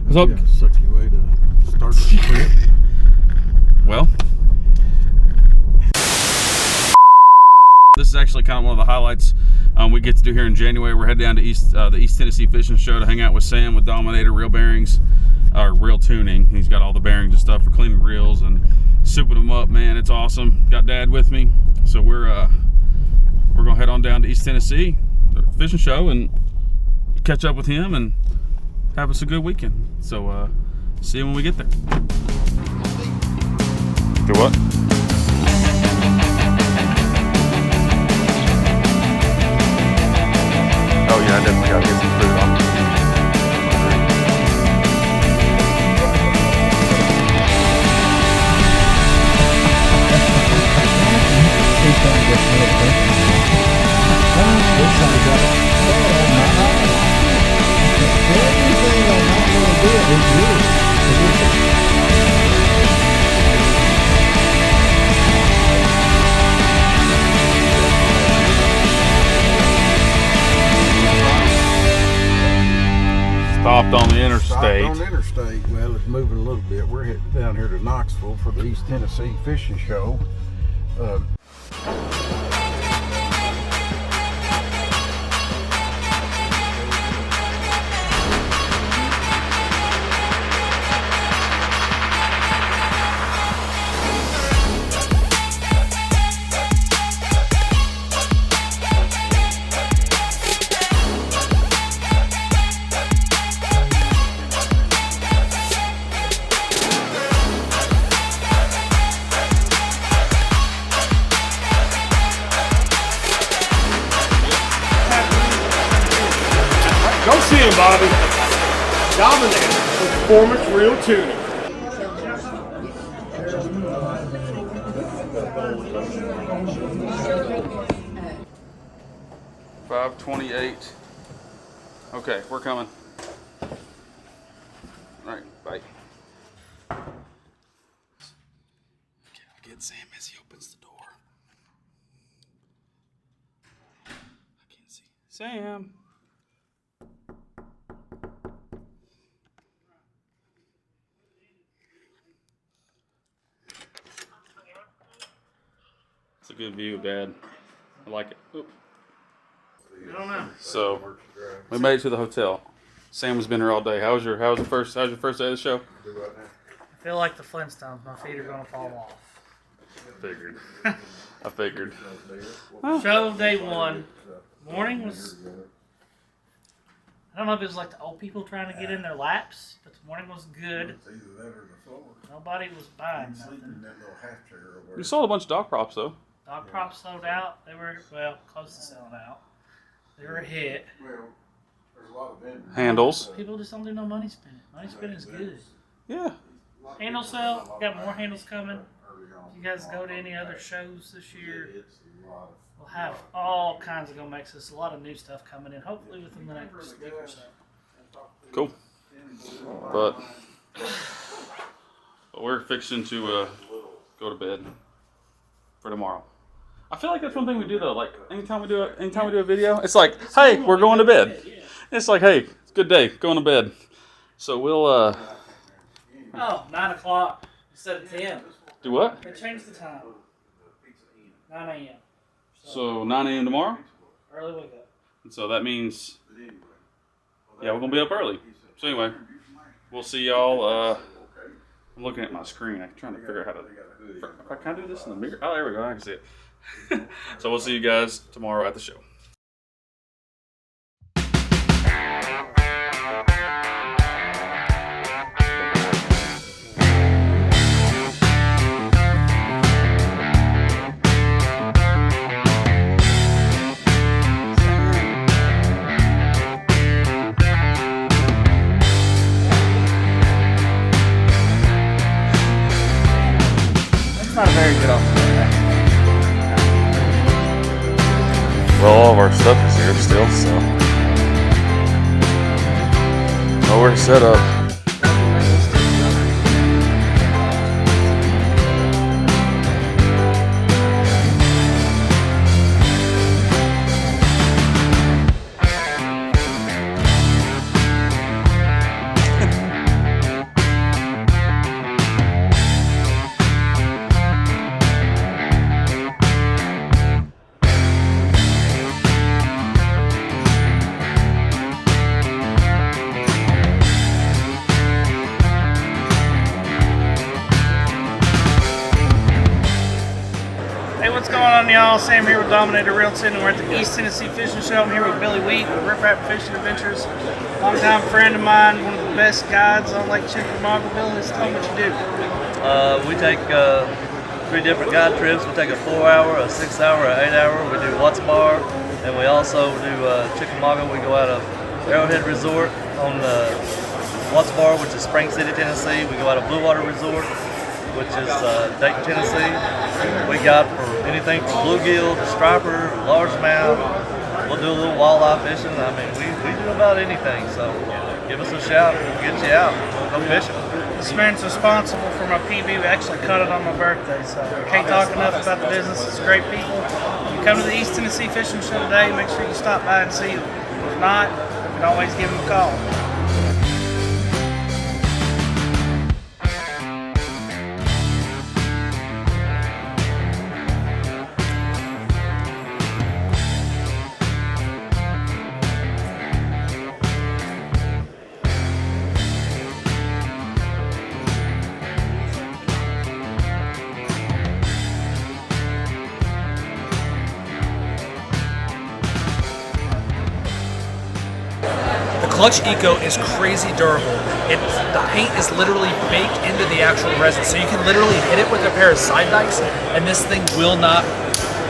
What's up? Yeah, sucky way to start the trip. Well, this is actually kind of one of the highlights we get to do here in January. We're heading down to the East Tennessee Fishing Show to hang out with Sam with Dominator Reel Bearings, or Reel Tuning. He's got all the bearings and stuff for cleaning reels and souping them up, man. It's awesome. Got Dad with me, so we're gonna head on down to East Tennessee, the fishing show, and catch up with him and have us a good weekend. So see you when we get there. Do what? Oh yeah, I definitely gotta get some food on. Stopped on the interstate. Well, it's moving a little bit. We're heading down here to Knoxville for the East Tennessee Fishing Show. Go see him, Bobby. Dominator, Performance Reel Tuning. $5.28. Okay, we're coming. All right, bye. Okay, I'll get Sam as he opens the door. I can't see. Sam. It's a good view, Dad. I like it. Oop. I don't know. So we made it to the hotel. Sam has been here all day. How's your first day of the show? I feel like the Flintstones. My feet are going to fall off. I figured. Show day one. Morning was... I don't know if it was like the old people trying to get in their laps, but the morning was good. Nobody was buying nothing. You sold a bunch of dog props, though. Dog props sold out. They were, well, close to selling out. They were a hit. Handles. People just don't do no money spinning. Money spinning is good. Yeah. Handle sale. Got more handles coming. If you guys go to any other shows this year, we'll have all kinds of Gomexes. A lot of new stuff coming in, hopefully within the next week or so. Cool. But we're fixing to go to bed for tomorrow. I feel like that's one thing we do though. Like anytime we do a video, it's like, hey, we're going to bed. It's like, hey, it's a good day, going to bed. So we'll 9 o'clock instead of 10. do what? They changed the time. 9 a.m. So 9 a.m. tomorrow. Early wake up. And so that means, yeah, we're gonna be up early. So anyway, we'll see y'all. I'm looking at my screen. I'm trying to figure out how to. Can I do this in the mirror? Oh, there we go. I can see it. So we'll see you guys tomorrow at the show. That's not a very good option. Well, all of our stuff is here still, so nowhere to set up. y'all? Sam here with Dominator Reel Tuning. We're at the East Tennessee Fishing Show. I'm here with Billy Wheat with Rip Rap Fishing Adventures. Longtime friend of mine, one of the best guides on Lake Chickamauga. Billy, let's tell me what you do. We take 3 different guide trips. We take a 4-hour, a 6-hour, an 8-hour. We do Watts Bar, and we also do Chickamauga. We go out of Arrowhead Resort on Watts Bar, which is Spring City, Tennessee. We go out of Blue Water Resort, which is Dayton, Tennessee. We got for anything from bluegill to striper, largemouth. We'll do a little walleye fishing. I mean, we do about anything. So give us a shout. We'll get you out. Go fishing. This man's responsible for my PB. We actually cut it on my birthday, so can't talk enough about the business. It's great people. You come to the East Tennessee Fishing Show today, make sure you stop by and see them. If not, you can always give them a call. The Clutch Eco is crazy durable. The paint is literally baked into the actual resin, so you can literally hit it with a pair of side dikes, and this thing will not.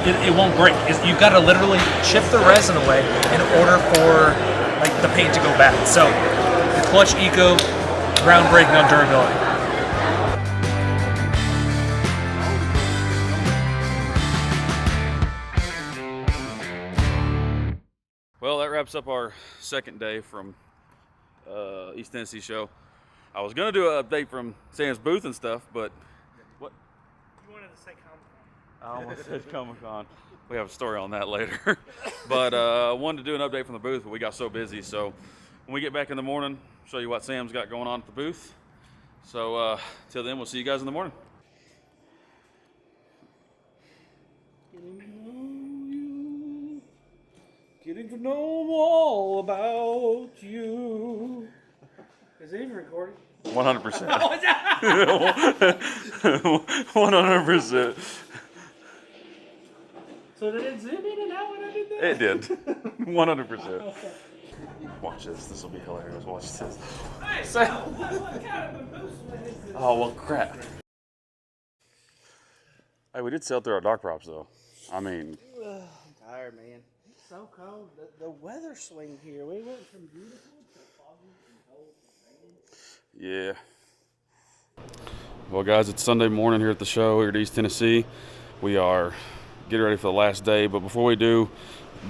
It won't break. You've got to literally chip the resin away in order for like the paint to go bad. So the Clutch Eco, groundbreaking on durability. Well, that wraps up our second day from East Tennessee Show. I was going to do an update from Sam's booth and stuff, but what? You wanted to say Comic-Con. I almost said Comic-Con. We have a story on that later. But I wanted to do an update from the booth, but we got so busy. So when we get back in the morning, show you what Sam's got going on at the booth. So till then, we'll see you guys in the morning. Getting to know all about you. Is it even recording? 100%. 100%. So did it zoom in and out when I did that? It did. 100%. Watch this. This will be hilarious. Watch this. Oh, well, crap. Hey, we did sail through our dock props, though. I mean... I'm tired, man. It's so cold. The weather swing here. We went from beautiful to foggy and cold and raining. Yeah. Well, guys, it's Sunday morning here at the show here at East Tennessee. We are getting ready for the last day, but before we do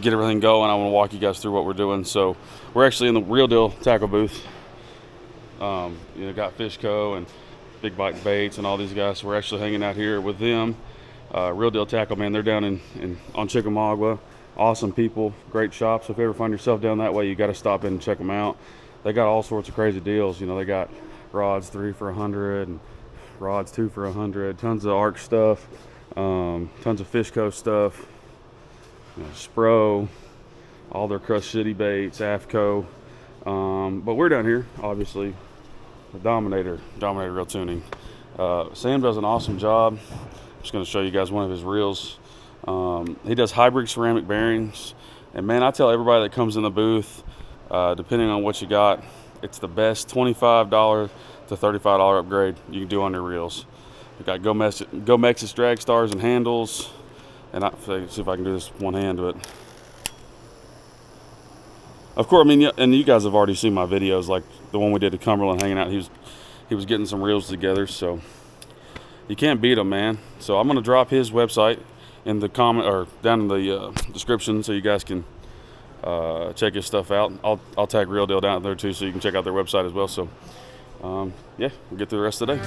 get everything going, I want to walk you guys through what we're doing. So we're actually in the Real Deal tackle booth. Got Fish Co. and Big Bite Baits and all these guys. So we're actually hanging out here with them. Real Deal Tackle, man, they're down on Chickamauga. Awesome people, great shop. So if you ever find yourself down that way, you got to stop in and check them out. They got all sorts of crazy deals. They got rods 3 for $100 and rods 2 for $100. Tons of Arc stuff, tons of Fish Co stuff, Spro, all their Crush City baits, AFCO. But we're down here, obviously, the Dominator Reel Tuning. Sam does an awesome job. I'm just going to show you guys one of his reels. He does hybrid ceramic bearings, and man, I tell everybody that comes in the booth, depending on what you got, it's the best $25 to $35 upgrade you can do on your reels. We got Go Mexis drag stars and handles, and let's see if I can do this one hand to it. Of course, I mean, and you guys have already seen my videos, like the one we did to Cumberland hanging out. He was getting some reels together, so you can't beat him, man. So I'm gonna drop his website in the comment or down in the description so you guys can check his stuff out. I'll tag Real Deal down there too so you can check out their website as well. So yeah, we'll get through the rest of the day.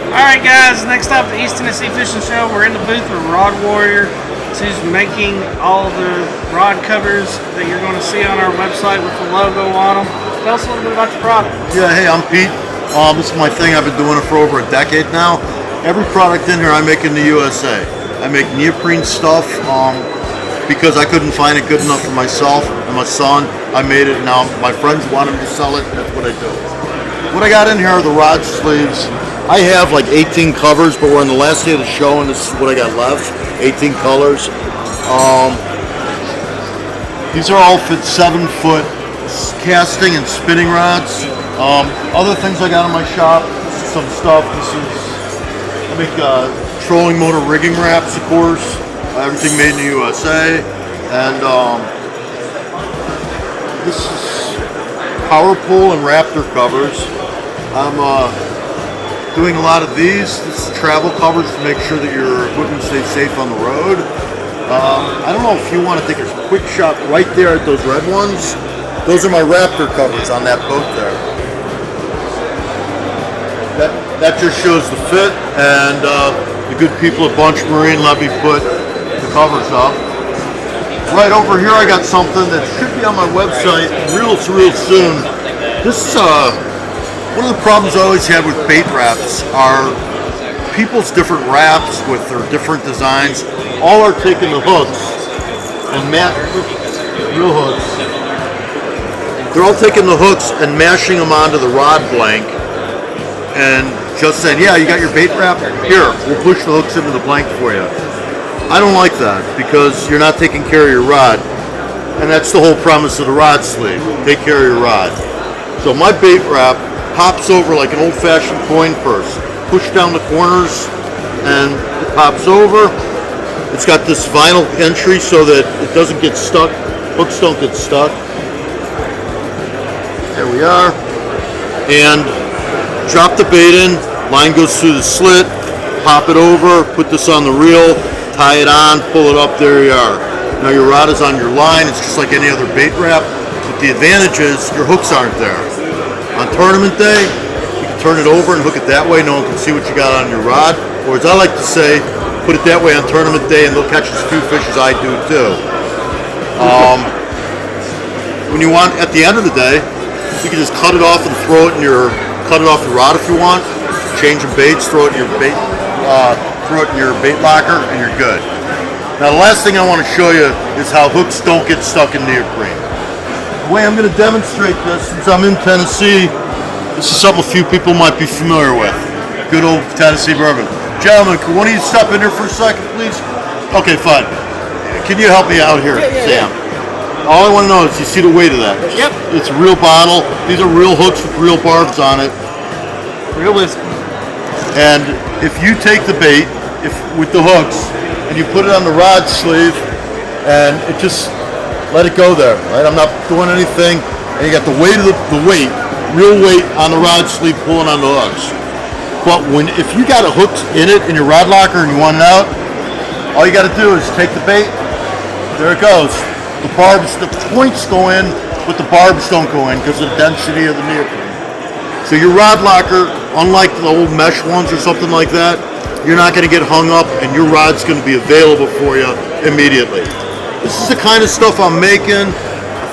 Alright guys, next up the East Tennessee Fishing Show. We're in the booth with Rod Warrior, who's making all the rod covers that you're going to see on our website with the logo on them. Tell us a little bit about your product. Yeah, hey, I'm Pete. This is my thing. I've been doing it for over a decade now. Every product in here I make in the USA. I make neoprene stuff because I couldn't find it good enough for myself and my son. I made it. Now my friends want him to sell it. That's what I do. What I got in here are the rod sleeves. I have like 18 covers, but we're on the last day of the show, and this is what I got left. 18 colors. These are all fit 7-foot casting and spinning rods. Other things I got in my shop, this is some stuff. I make trolling motor rigging wraps, of course. Everything made in the USA. And this is power pole and raptor covers. I'm doing a lot of these. This is travel covers to make sure that your equipment stays safe on the road. I don't know if you want to take a quick shot right there at those red ones. Those are my raptor covers on that boat there. That just shows the fit, and the good people at Bunch Marine let me put the covers up. Right over here I got something that should be on my website real soon. This is one of the problems I always had with bait wraps are people's different wraps with their different designs. All are taking the hooks and real hooks. They're all taking the hooks and mashing them onto the rod blank and just saying, yeah, you got your bait wrap? Here, we'll push the hooks into the blank for you. I don't like that because you're not taking care of your rod. And that's the whole premise of the rod sleeve. Take care of your rod. So my bait wrap pops over like an old-fashioned coin purse. Push down the corners and it pops over. It's got this vinyl entry so that it doesn't get stuck. Hooks don't get stuck. There we are. And drop the bait in. Line goes through the slit. Pop it over. Put this on the reel. Tie it on. Pull it up. There you are. Now your rod is on your line. It's just like any other bait wrap. But the advantage is your hooks aren't there. On tournament day, you can turn it over and hook it that way. No one can see what you got on your rod. Or as I like to say, put it that way on tournament day and they'll catch as few fish as I do too. When you want, at the end of the day, you can just cut it off and throw it in cut it off the rod if you want. Change your baits, throw it in your bait locker, and you're good. Now the last thing I want to show you is how hooks don't get stuck in neoprene. The way I'm going to demonstrate this, since I'm in Tennessee, this is something a few people might be familiar with. Good old Tennessee bourbon. Gentlemen, can one of you step in here for a second, please? Okay, fine. Can you help me out here, Sam? All I want to know is, you see the weight of that? Yep. It's a real bottle. These are real hooks with real barbs on it. Real whiskey. And if you take the bait with the hooks and you put it on the rod sleeve and it just let it go there, right? I'm not doing anything. And you got the weight of real weight on the rod sleeve pulling on the hooks. But if you got a hook in it in your rod locker and you want it out, all you got to do is take the bait. There it goes. The points go in, but the barbs don't go in because of the density of the neoprene. So your rod locker, unlike the old mesh ones or something like that, you're not going to get hung up and your rod's going to be available for you immediately. This is the kind of stuff I'm making.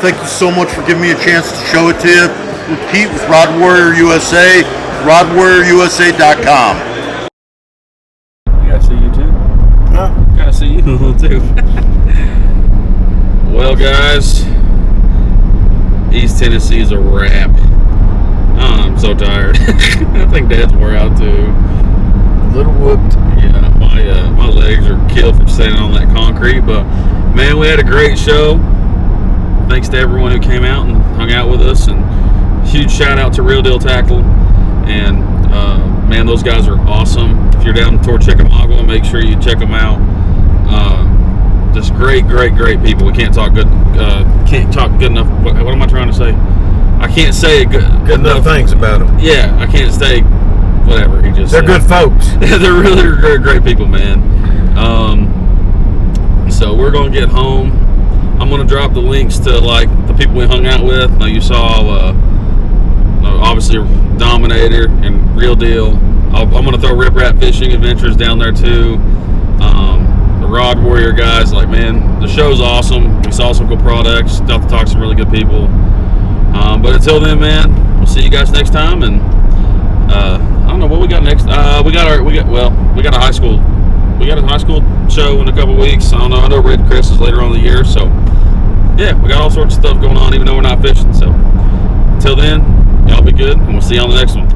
Thank you so much for giving me a chance to show it to you. Repeat with Rod Warrior USA, rodwarriorUSA.com. Gotta see you too. Huh? Gotta see you too. Well, guys, East Tennessee is a wrap. I'm so tired. I think Dad's wore out too. A little whooped. Yeah, my legs are killed from standing on that concrete. But man, we had a great show. Thanks to everyone who came out and hung out with us, and huge shout out to Real Deal Tackle. And man, those guys are awesome. If you're down toward Chickamauga, make sure you check them out. Just great people. We can't talk good enough. What am I trying to say? I can't say it good enough things about them. Yeah, I can't say whatever he just They're said. good folks. They're really great people, man. So we're gonna get home. I'm gonna drop the links to like the people we hung out with. Now you saw obviously Dominator and Real Deal. I'm gonna throw Rip Rap Fishing Adventures down there too. The Rod Warrior guys, like, man, the show's awesome. We saw some cool products. Got to talk to some really good people. But until then, man, we'll see you guys next time. And I don't know what we got next. We got a high school show in a couple weeks. I don't know. I know Red Chris is later on in the year, so yeah, we got all sorts of stuff going on, even though we're not fishing. So until then, y'all be good, and we'll see you on the next one.